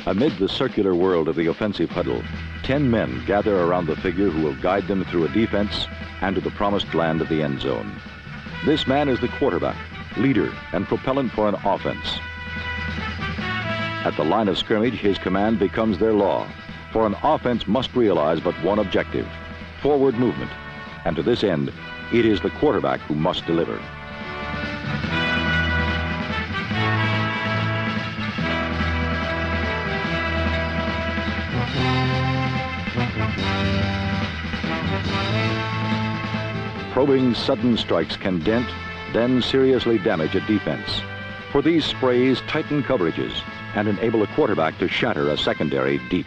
Amid the circular world of the offensive huddle, 10 men gather around the figure who will guide them through a defense and to the promised land of the end zone. This man is the quarterback, leader, and propellant for an offense. At the line of scrimmage, his command becomes their law, for an offense must realize but one objective: forward movement. And to this end, it is the quarterback who must deliver. Probing sudden strikes can dent, then seriously damage a defense. For these sprays tighten coverages and enable a quarterback to shatter a secondary deep.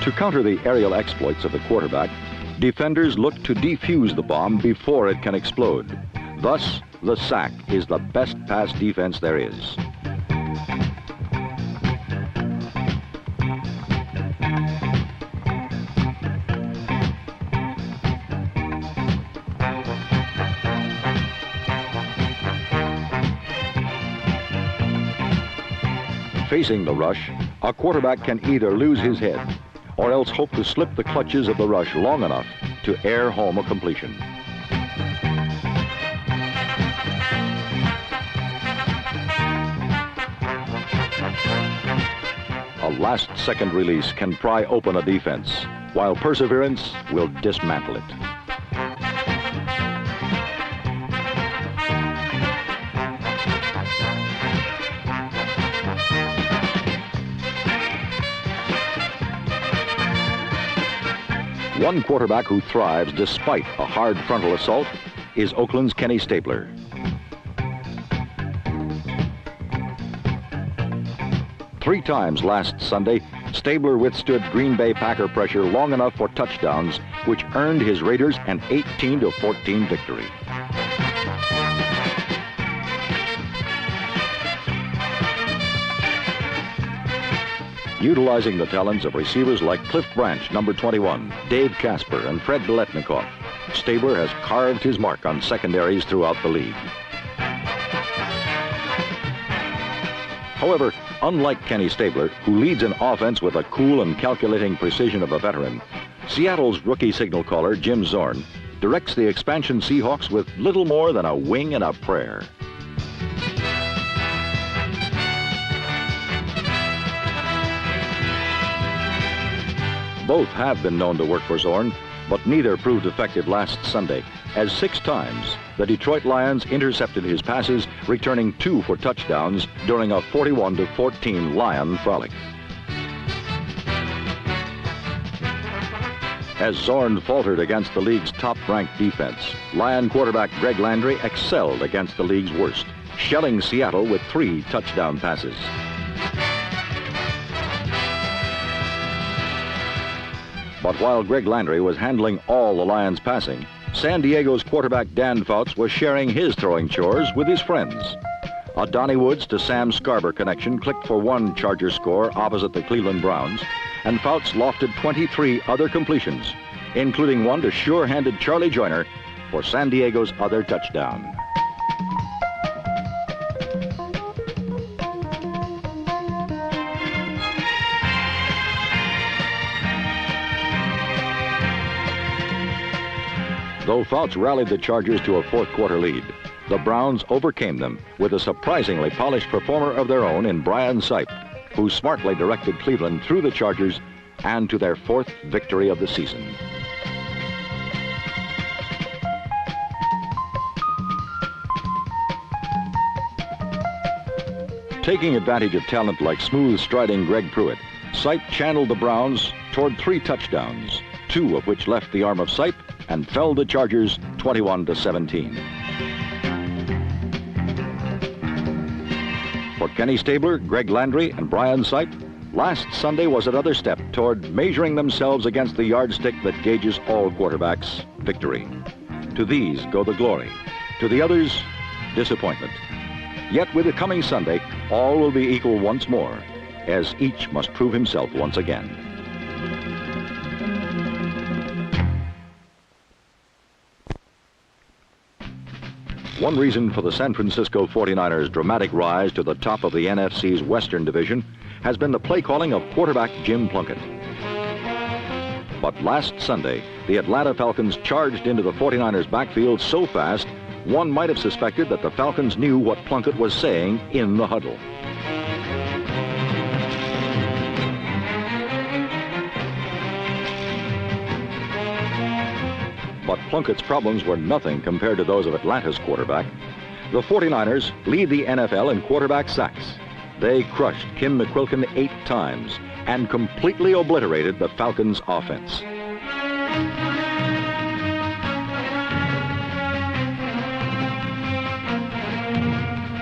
To counter the aerial exploits of the quarterback, defenders look to defuse the bomb before it can explode. Thus, the sack is the best pass defense there is. Facing the rush, a quarterback can either lose his head or else hope to slip the clutches of the rush long enough to air home a completion. A last-second release can pry open a defense, while perseverance will dismantle it. One quarterback who thrives despite a hard frontal assault is Oakland's Kenny Stabler. Three times last Sunday, Stabler withstood Green Bay Packer pressure long enough for touchdowns, which earned his Raiders an 18-14 victory. Utilizing the talents of receivers like Cliff Branch, number 21, Dave Casper, and Fred Biletnikoff, Stabler has carved his mark on secondaries throughout the league. However, unlike Kenny Stabler, who leads an offense with a cool and calculating precision of a veteran, Seattle's rookie signal caller, Jim Zorn, directs the expansion Seahawks with little more than a wing and a prayer. Both have been known to work for Zorn, but neither proved effective last Sunday, as 6 times the Detroit Lions intercepted his passes, returning 2 for touchdowns during a 41-14 Lion frolic. As Zorn faltered against the league's top-ranked defense, Lion quarterback Greg Landry excelled against the league's worst, shelling Seattle with 3 touchdown passes. But while Greg Landry was handling all the Lions' passing, San Diego's quarterback Dan Fouts was sharing his throwing chores with his friends. A Donnie Woods to Sam Scarber connection clicked for 1 Charger score opposite the Cleveland Browns, and Fouts lofted 23 other completions, including one to sure-handed Charlie Joyner for San Diego's other touchdown. Though Fouts rallied the Chargers to a 4th quarter lead, the Browns overcame them with a surprisingly polished performer of their own in Brian Sipe, who smartly directed Cleveland through the Chargers and to their 4th victory of the season. Taking advantage of talent like smooth-striding Greg Pruitt, Sipe channeled the Browns toward 3 touchdowns, 2 of which left the arm of Sipe and felled the Chargers 21-17. For Kenny Stabler, Greg Landry, and Brian Sipe, last Sunday was another step toward measuring themselves against the yardstick that gauges all quarterbacks: victory. To these go the glory. To the others, disappointment. Yet with the coming Sunday, all will be equal once more. as each must prove himself once again. One reason for the San Francisco 49ers' dramatic rise to the top of the NFC's Western Division has been the play calling of quarterback Jim Plunkett. But last Sunday, the Atlanta Falcons charged into the 49ers' backfield so fast, one might have suspected that the Falcons knew what Plunkett was saying in the huddle. But Plunkett's problems were nothing compared to those of Atlanta's quarterback. The 49ers lead the NFL in quarterback sacks. They crushed Kim McQuilkin 8 times and completely obliterated the Falcons' offense.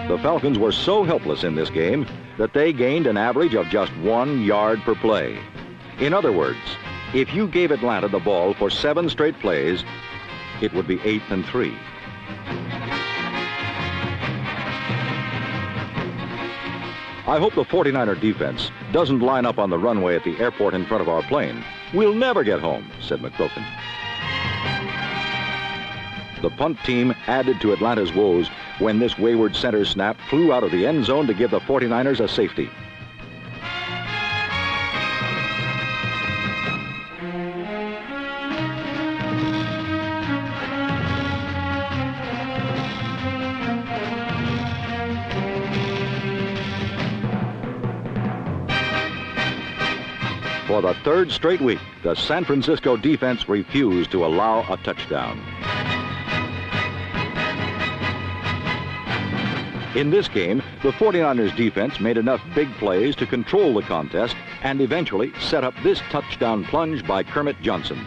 The Falcons were so helpless in this game that they gained an average of just 1 yard per play. In other words, if you gave Atlanta the ball for 7 straight plays, it would be 8th and 3. I hope the 49er defense doesn't line up on the runway at the airport in front of our plane. We'll never get home, said McQuilkin. The punt team added to Atlanta's woes when this wayward center snap flew out of the end zone to give the 49ers a safety. For the 3rd straight week, the San Francisco defense refused to allow a touchdown. In this game, the 49ers defense made enough big plays to control the contest and eventually set up this touchdown plunge by Kermit Johnson.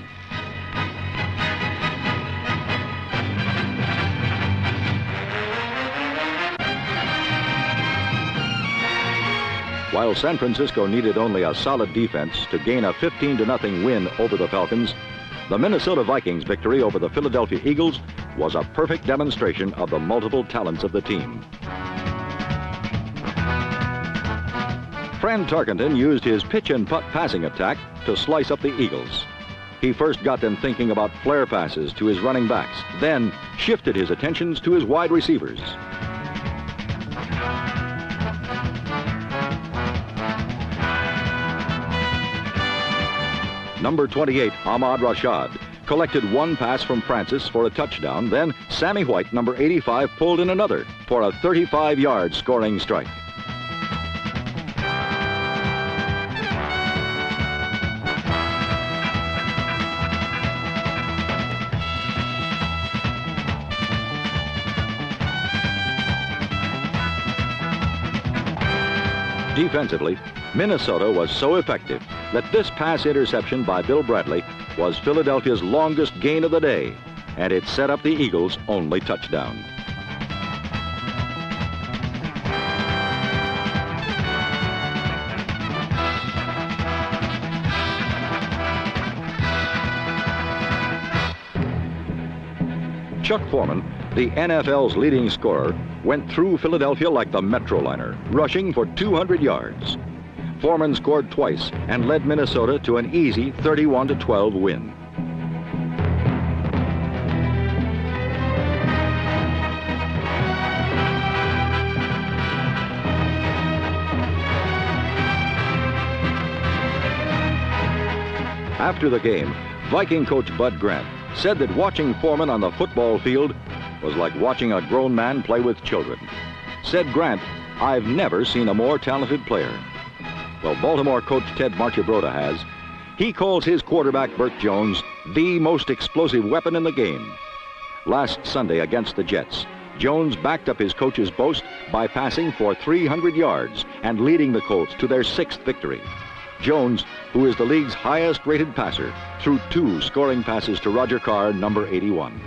While San Francisco needed only a solid defense to gain a 15-0 win over the Falcons, the Minnesota Vikings' victory over the Philadelphia Eagles was a perfect demonstration of the multiple talents of the team. Fran Tarkenton used his pitch and putt passing attack to slice up the Eagles. He first got them thinking about flare passes to his running backs, then shifted his attentions to his wide receivers. Number 28, Ahmad Rashad, collected 1 pass from Francis for a touchdown. Then Sammy White, number 85, pulled in another for a 35-yard scoring strike. Defensively, Minnesota was so effective that this pass interception by Bill Bradley was Philadelphia's longest gain of the day, and it set up the Eagles' only touchdown. Chuck Foreman, the NFL's leading scorer, went through Philadelphia like the Metroliner, rushing for 200 yards. Foreman scored twice and led Minnesota to an easy 31-12 win. After the game, Viking coach Bud Grant said that watching Foreman on the football field was like watching a grown man play with children. Said Grant, "I've never seen a more talented player." Well, Baltimore coach Ted Marchibroda has. He calls his quarterback, Burt Jones, the most explosive weapon in the game. Last Sunday against the Jets, Jones backed up his coach's boast by passing for 300 yards and leading the Colts to their 6th victory. Jones, who is the league's highest-rated passer, threw 2 scoring passes to Roger Carr, number 81.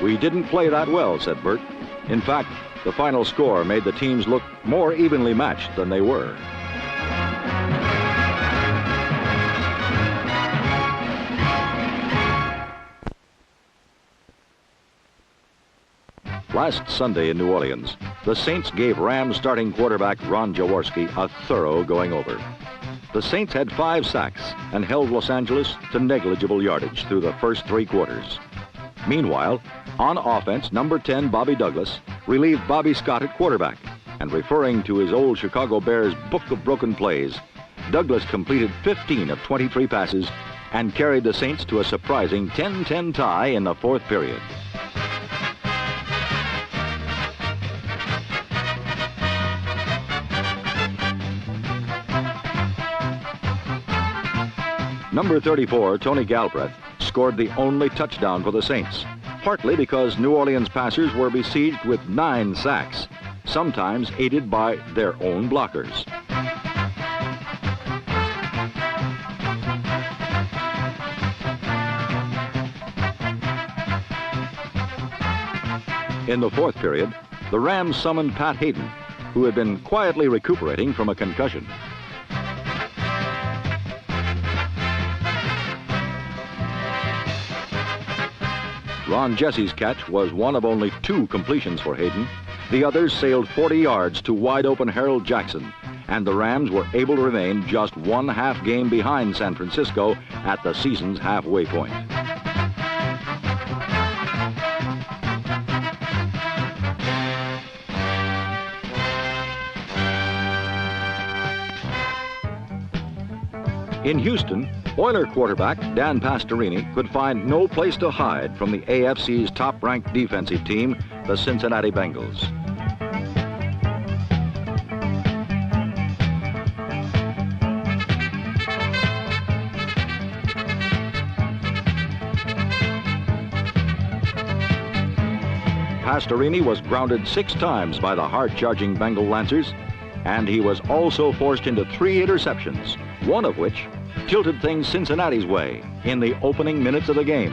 "We didn't play that well," said Burt. In fact, the final score made the teams look more evenly matched than they were. Last Sunday in New Orleans, the Saints gave Rams starting quarterback Ron Jaworski a thorough going-over. The Saints had 5 sacks and held Los Angeles to negligible yardage through the first 3 quarters. Meanwhile, on offense, number 10, Bobby Douglas, relieved Bobby Scott at quarterback, and referring to his old Chicago Bears book of broken plays, Douglas completed 15 of 23 passes and carried the Saints to a surprising 10-10 tie in the 4th period. Number 34, Tony Galbraith, scored the only touchdown for the Saints, partly because New Orleans passers were besieged with 9 sacks, sometimes aided by their own blockers. In the 4th period, the Rams summoned Pat Hayden, who had been quietly recuperating from a concussion. Ron Jesse's catch was one of only 2 completions for Hayden. The others sailed 40 yards to wide-open Harold Jackson, and the Rams were able to remain just 1 half game behind San Francisco at the season's halfway point. In Houston, Oiler quarterback Dan Pastorini could find no place to hide from the AFC's top-ranked defensive team, the Cincinnati Bengals. Pastorini was grounded 6 times by the hard-charging Bengal Lancers, and he was also forced into 3 interceptions, one of which tilted things Cincinnati's way in the opening minutes of the game.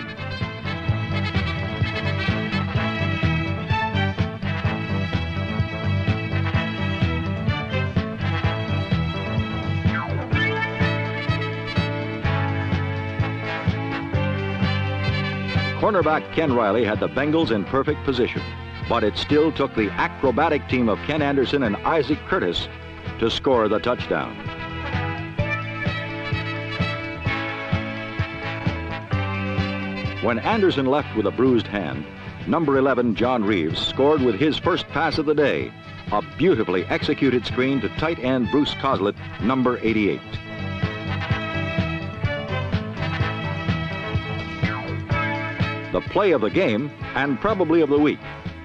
Cornerback Ken Riley had the Bengals in perfect position, but it still took the acrobatic team of Ken Anderson and Isaac Curtis to score the touchdown. When Anderson left with a bruised hand, number 11, John Reeves, scored with his first pass of the day, a beautifully executed screen to tight end Bruce Coslett, number 88. The play of the game, and probably of the week,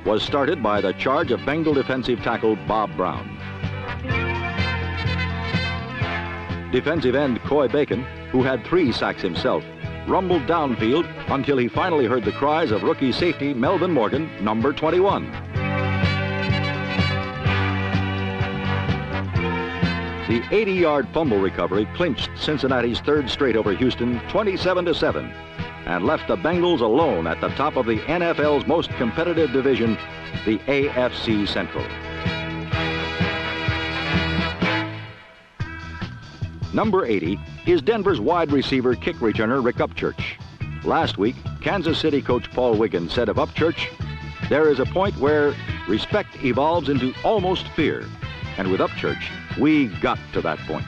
was started by the charge of Bengal defensive tackle Bob Brown. Defensive end Coy Bacon, who had 3 sacks himself, rumbled downfield until he finally heard the cries of rookie safety Melvin Morgan, number 21. The 80-yard fumble recovery clinched Cincinnati's 3rd straight over Houston, 27-7, and left the Bengals alone at the top of the NFL's most competitive division, the AFC Central. Number 80 is Denver's wide receiver kick returner Rick Upchurch. Last week, Kansas City coach Paul Wiggins said of Upchurch, "There is a point where respect evolves into almost fear. And with Upchurch, we got to that point."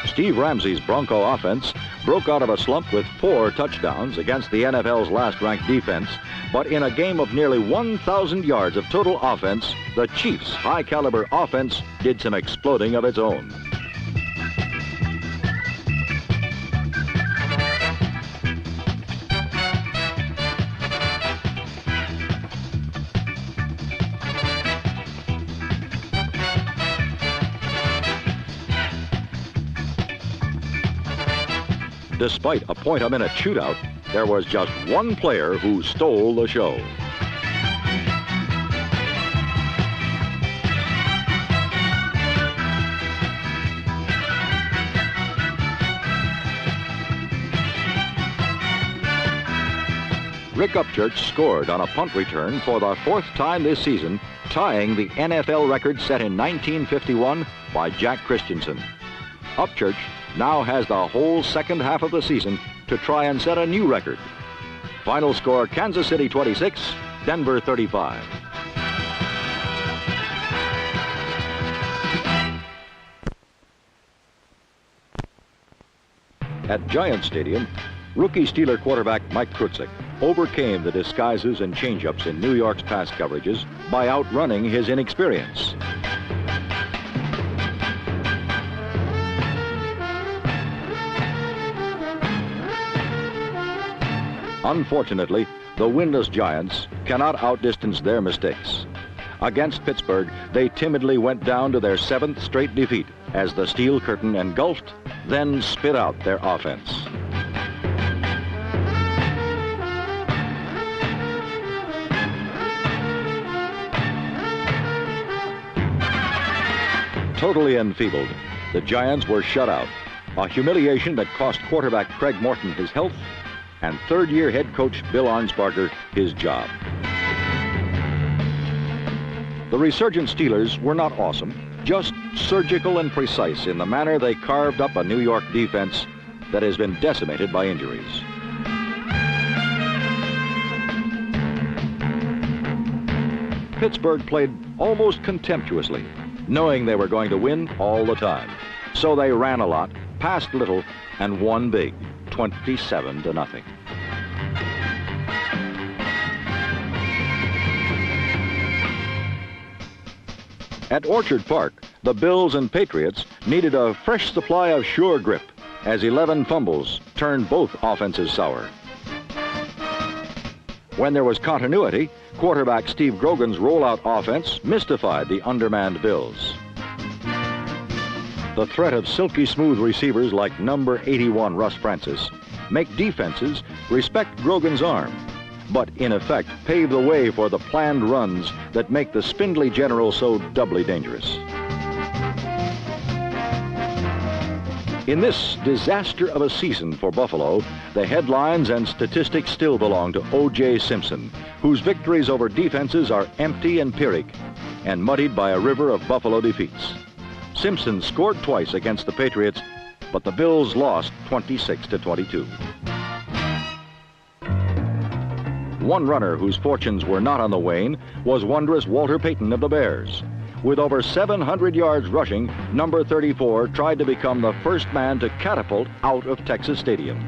Steve Ramsey's Bronco offense broke out of a slump with 4 touchdowns against the NFL's last-ranked defense, but in a game of nearly 1,000 yards of total offense, the Chiefs' high-caliber offense did some exploding of its own. Despite a point-a-minute shootout, there was just one player who stole the show. Rick Upchurch scored on a punt return for the fourth time this season, tying the NFL record set in 1951 by Jack Christensen. Upchurch now has the whole second half of the season to try and set a new record. Final score, Kansas City 26, Denver 35. At Giant Stadium, rookie Steeler quarterback Mike Krutzik overcame the disguises and changeups in New York's pass coverages by outrunning his inexperience. Unfortunately, the winless Giants cannot outdistance their mistakes. Against Pittsburgh, they timidly went down to their seventh straight defeat as the steel curtain engulfed, then spit out their offense. Totally enfeebled, the Giants were shut out, a humiliation that cost quarterback Craig Morton his health and third-year head coach Bill Arnsparger his job. The resurgent Steelers were not awesome, just surgical and precise in the manner they carved up a New York defense that has been decimated by injuries. Pittsburgh played almost contemptuously, knowing they were going to win all the time. So they ran a lot, passed little, and won big, 27-0. At Orchard Park, the Bills and Patriots needed a fresh supply of sure grip as 11 fumbles turned both offenses sour. When there was continuity, quarterback Steve Grogan's rollout offense mystified the undermanned Bills. The threat of silky smooth receivers like number 81 Russ Francis make defenses respect Grogan's arm, but in effect pave the way for the planned runs that make the spindly general so doubly dangerous. In this disaster of a season for Buffalo, the headlines and statistics still belong to O.J. Simpson, whose victories over defenses are empty and Pyrrhic and muddied by a river of Buffalo defeats. Simpson scored twice against the Patriots, but the Bills lost 26-22. One runner whose fortunes were not on the wane was wondrous Walter Payton of the Bears. With over 700 yards rushing, number 34 tried to become the first man to catapult out of Texas Stadium.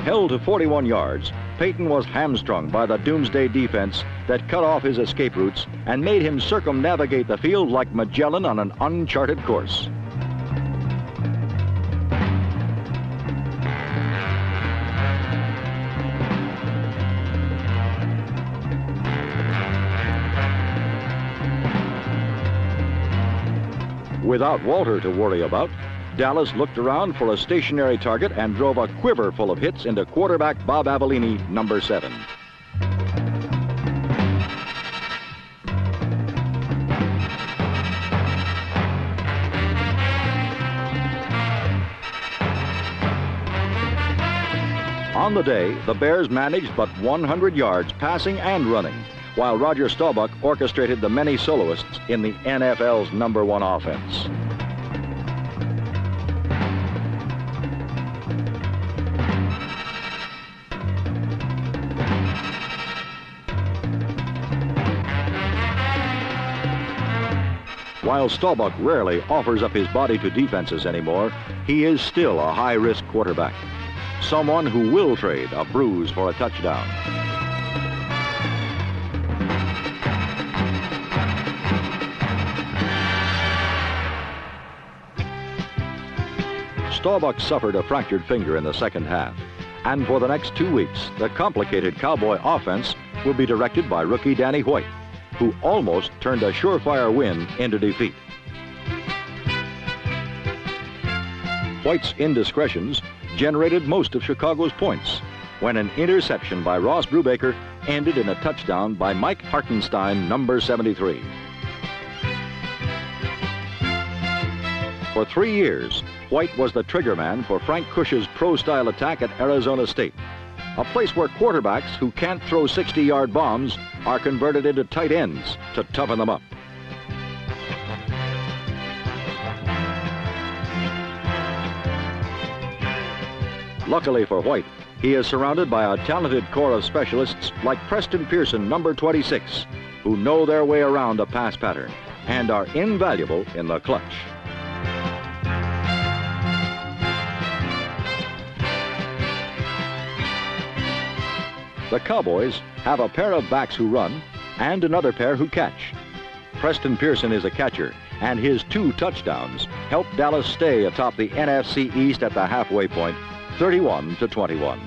Held to 41 yards, Payton was hamstrung by the doomsday defense that cut off his escape routes and made him circumnavigate the field like Magellan on an uncharted course. Without Walter to worry about, Dallas looked around for a stationary target and drove a quiver full of hits into quarterback Bob Avellini, number 7. On the day, the Bears managed but 100 yards passing and running, while Roger Staubach orchestrated the many soloists in the NFL's number 1 offense. While Staubach rarely offers up his body to defenses anymore, he is still a high-risk quarterback, someone who will trade a bruise for a touchdown. Staubach suffered a fractured finger in the second half, and for the next 2 weeks, the complicated Cowboy offense will be directed by rookie Danny White, who almost turned a surefire win into defeat. White's indiscretions generated most of Chicago's points when an interception by Ross Brubaker ended in a touchdown by Mike Hartenstein, number 73. For 3 years, White was the trigger man for Frank Cush's pro-style attack at Arizona State, a place where quarterbacks who can't throw 60-yard bombs are converted into tight ends to toughen them up. Luckily for White, he is surrounded by a talented corps of specialists like Preston Pearson, number 26, who know their way around a pass pattern and are invaluable in the clutch. The Cowboys have a pair of backs who run and another pair who catch. Preston Pearson is a catcher, and his 2 touchdowns helped Dallas stay atop the NFC East at the halfway point, 31-21.